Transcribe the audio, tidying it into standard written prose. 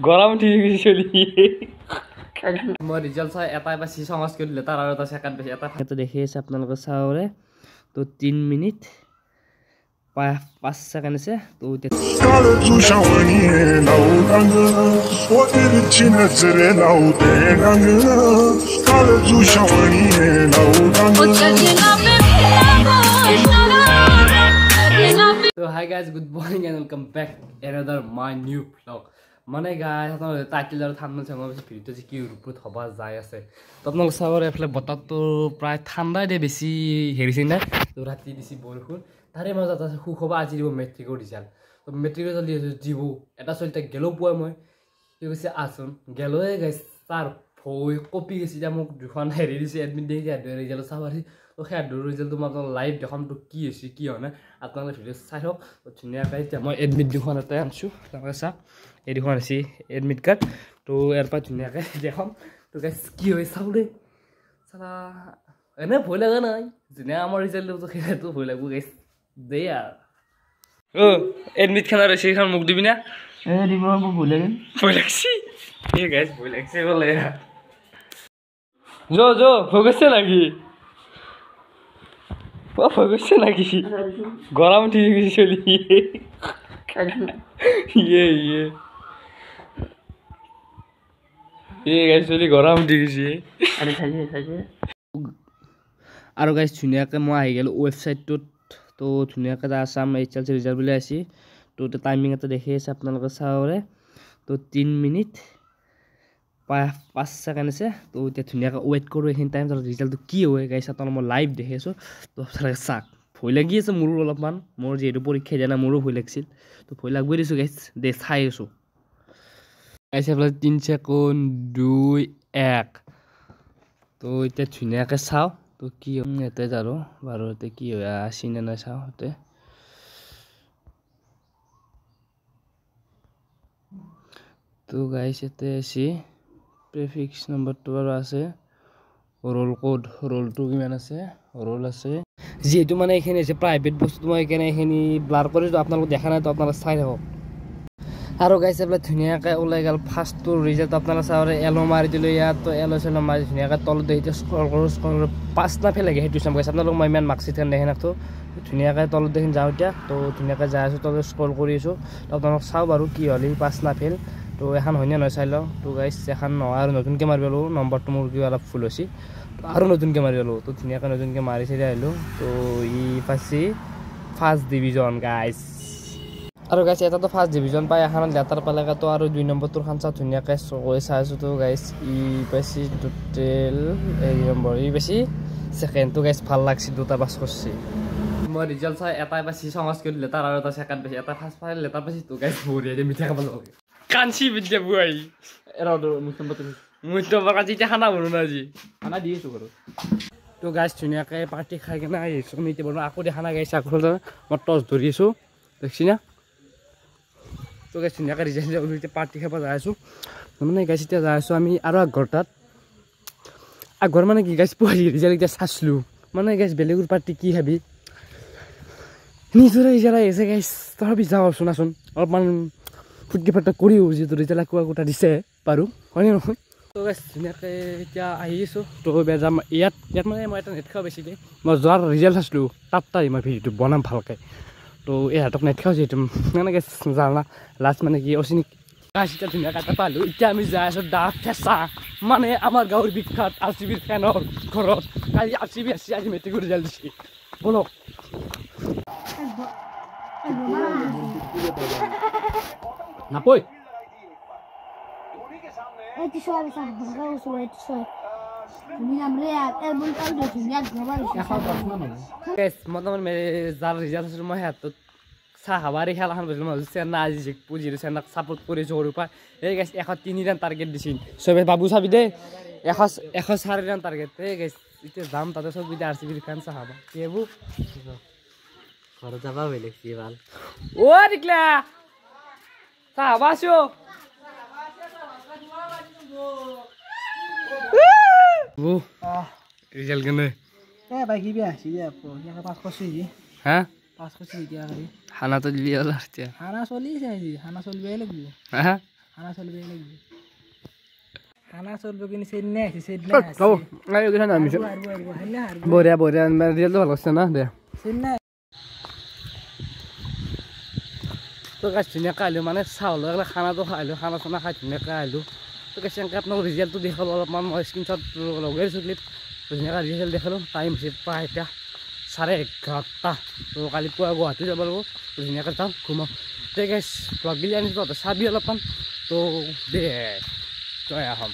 গৰম উঠি গৈছে চলি মই ৰিজাল্ট চাই এটাই পাইছি সমাজ কৰি দিলে তাৰ আৰু এটা সেকেন্ড পাইছি এটা দেখি আছে আপোনালোকে চাওৰে তো 3 মিনিট 5 সেকেন্ড আছে তো काळं तुझ्यावणी लावून पोतीची नजरे लावते रंग काळं तुझ्यावणी लावून So hi guys, good morning and welcome back another my new vlog. মানে গাইস আপোনালোকে টাইটেল আৰু থাম্বনেল চাই মই ভিডিওটো যে কি ৰূপত হবা যায় আছে তো আপোনালোকে চাবৰ এফালে বতাহটো প্ৰায় ঠাণ্ডা দে বেছি হেৰিছে না তো ৰাতি দিছি বৰষুণ তাৰে মাজত আছে সুখবা আজি দিব মেট্ৰিকৰ ৰিজাল্ট তো মেট্ৰিকৰ জলদি দিব এটা চলিতে গেলো পোৱা মই কি কৈছে আচোন গেলোয়ে গাইস তাৰ ভয় কপি গৈছে যে মোক দুখন হেৰি দিছে এডমিট দি ৰিজাল্ট চাবাৰি তো সেই ৰিজাল্টটো মই আপোনালোক লাইভ দেখাম তো কি হৈছে কি হয় না আপোনালোকে ভিডিও চাই থাকক তো ধুনীয়াকৈ এতিয়া মই এডমিট দুখন এটাই আনিছোঁ আপোনালোকে চাওক এই দুখন আছে এডমিট কাৰ্ড তো ইয়াৰ পৰা ধুনীয়াকৈ দেখাম তো গাইছ কি হয় চাওঁ দেই চালা এনে ভয় লগা নাই ধুনীয়া আমাৰ ৰিজাল্টটো সেইটো ভয় লাগিব গাইছ দেই আৰু এডমিট খানাৰ সেইখন মোক দিবি না দিব মোক ভয় লাগছি এই গাইছ ভয় লাগছে বোলে যো হৈ গৈছে নাকি হৈ গৈছে নাকি গৰম উঠি গৈছে চলি গাইছ চলি গৰম উঠি গৈছে আৰু গাইছ ধুনীয়াকৈ মই আহি গ'লোঁ ৱেবছাইটটোত তো ধুনীয়াকৈ চাম HLC ৰিজাল্ট বুলি আছে তো টাইমিং এটা দেখি আছে আপোনালোকে চাওৰে তো 3 মিনিট 5 সেকেন্ড আছে তো এতিয়া ধুনীয়াকৈ ৱেইট কৰোঁ এইখিনি টাইম ৰিজাল্টটো কি হয় গাইছ আপোনালোকে মই লাইভ দেখি আছোঁ তো আপোনালোকে চাওক ভয় লাগি আছে মোৰো অলপমান মোৰ যিহেতু পৰীক্ষা দিয়া নাই মোৰো ভয় লাগিছিল তো ভয় লাগবই দিছোঁ গাইছ দে চাই আছোঁ গাইছ এইফালে 3 ছেকেণ্ড 2 1 তো এতিয়া ধুনীয়াকৈ চাওঁ তো কি ইয়াতে আৰু বাৰু এতিয়া কি হয় চিনে নাই চাওঁ ইয়াতে তো গাইছ ইয়াতে আছে প্ৰিফিক্স নম্বৰটো বাৰু আছে ৰোল কোড ৰোলটো কিমান আছে ৰোল আছে যেহেতু মানে এইখিনি আছে প্ৰাইভেট বস্তু মই এইখিনি এইখিনি ব্লাৰ কৰিছোঁ আপোনালোকে দেখা নাই তো আপোনালোকে চাই থাকক আৰু গাইছ এইবিলাক ধুনীয়াকৈ ওলাই গ'ল ফাৰ্ষ্টটো ৰিজাল্ট আপোনালোকে চাওঁৰে এলো মাৰি দিলোঁ ইয়াত তো এলো চেলো মাৰি ধুনীয়াকৈ তলত এতিয়া স্ক্ৰল কৰোঁ 5টা ফেল লাগে সেইটো চাম গাইছ আপোনালোক মই ইমান মাৰ্কশ্বিট দেখি নাথাকোঁ ধুনীয়াকৈ তলত দেখি যাওঁ এতিয়া তো ধুনীয়াকৈ যাই আছোঁ তলত স্ক্ৰল কৰি আছোঁ তো আপোনালোক চাওঁ বাৰু কি হ'ল 5টা ফেল তো এখন হয়নে নহয় চাই লওঁ তো গাইছ এখন নহয় আৰু নতুনকৈ মাৰিব ল'লোঁ নম্বৰটো মোৰ কিবা অলপ ফুল হৈছে আৰু নতুনকৈ মাৰিব ল'লোঁ তো ধুনীয়াকৈ নতুনকৈ মাৰি চাই আহিলোঁ তো পাইছে ফাৰ্ষ্ট ডিভিজন গাইছ আৰু গাইছ এটাতো ফাৰ্ষ্ট ডিভিজন পাই এখনত লেটাৰ পালেগৈ তো আৰু 2 নম্বৰটোৰ খান চাওঁ ধুনীয়াকৈ কৈ চাই আছোঁ তো গাইছ পাইছে টোটেল নম্বৰ পাইছে ছেকেণ্ড তো গাইছ ভাল লাগছে দুটা পাছ কৰিছে মই ৰিজাল্ট চাই এটাই পাইছে সমাজ কৰি দিলে তাৰ আৰু এটা ছেকেণ্ড পাইছে এটা ফাৰ্ষ্ট পাই লেটাৰ পাইছে তো গাইছ বঢ়িয়া দে মিঠা খাব লাগে কাঞ্চি বিদ্যা বুৱাই মুখ্য কাঞ্চি এতিয়া খানা বনো না আজি খানা দি আছোঁ বাৰু তো গাইছ ধুনীয়াকৈ পাৰ্টি খাই কিনে আহিছোঁ আমি এতিয়া বনোৱা আকৌ দেখা নাই গাইছ আকৌ মই টচ ধৰি আছোঁ দেখছি না তো গাইছ ধুনীয়াকৈ ৰিজাল্ট এতিয়া পাৰ্টি খাব যাই আছোঁ মানে গাইছ এতিয়া যাই আছোঁ আমি আৰু আগৰ তাত আগৰ মানে কি গাইছ পঢ়ি ৰিজাল্ট এতিয়া চাইছিলোঁ মানে গাইছ বেলেগৰ পাৰ্টি কি খাবি নিজৰে ৰিজাল্ট আহি আছে গাইছ তথাপি যাওঁ শুনাচোন অলপমান ফুটকি ফাটা কৰিও যিহেতু ৰিজাল্ট একোটা দিছে পাৰোঁ হয়নে নহয় তো গাইছ ধুনীয়াকৈ এতিয়া আহি আছোঁ তো যাম ইয়াত মানে মই এটা নেট খাওঁ বেছিকৈ মই যোৱাৰ ৰিজাল্ট চাইছিলোঁ তাত মই ভিডিঅ'টো বনাম ভালকৈ তো ইহঁতক নেট খাওঁ যিহেতু মানে গাইছ জানা লাষ্ট মানে কি অচিনি গাইছ এতিয়া ধুনীয়াকৈ এটা পালোঁ এতিয়া আমি যাই আছোঁ দা ফেঁচা মানে আমাৰ গাঁৱৰ বিখ্যাত RCB ফেনৰ ঘৰত কালি RCB আছে আজি মেট্ৰিকৰ ৰিজাল্ট দিছে বলক নাপই যাৰ ৰিজাল্ট আছিল মই সিহঁতত চাহ খাবাৰী খেলাখন বুজিলোঁ মই চেন্নাই আজি জিকপু যিহেতু চেন্নাক ছাপৰ্ট কৰিছোঁ সৰুৰ পৰা এই গাইছ 103 ৰান টাৰ্গেট দিছিল চবে বাবু চাবি দেই 104 ৰান টাৰ্গেট এই গাইছ এতিয়া যাম তাতে চব এতিয়া RCB ফেন চাহ খাবা কি এইবোৰ ঘৰত যাবা বেলেগ কি ভাল দিকলা চাহ খাবা আছোঁ ৰিজাল্ট কেনে বাকী বিয়া পাছ কৰিছে হা পাছ কৰিছে এতিয়া খানাটো দিলি হ'ল এতিয়া খানা চলিছে আজি খানা চলিবই লাগিব হা খানা চলবে নাকি খানা চলবে কিন্তু সেদিনে আছে সেদিনে চাব এইকেইটা নামিছোঁ বঢ়িয়া বঢ়িয়া ৰিজাল্টটো ভাল কৰিছে না দে সেদিনে তো গাছ ধুনীয়াকৈ আহিলোঁ মানে চাউল লৈ খানাটো খাইলোঁ খানা চানা খাই ধুনীয়াকৈ আহিলোঁ তো গাছ এনেকৈ আপোনাক ৰিজাল্টটো দেখালোঁ অলপমান মই স্ক্ৰীণশ্বট লগাই দিছোঁ ক্লিপ ধুনীয়াকৈ ৰিজাল্ট দেখালোঁ টাইম হৈছে প্ৰায় এতিয়া 11:30 তো কালি পুৱা গুৱাহাটী যাব লাগিব ধুনীয়াকৈ যাওঁ ঘুমাওঁ তো গাছ ব্লগ গিলি আনিছোঁ তহঁতে চাবি অলপমান তো দে জয় আহোম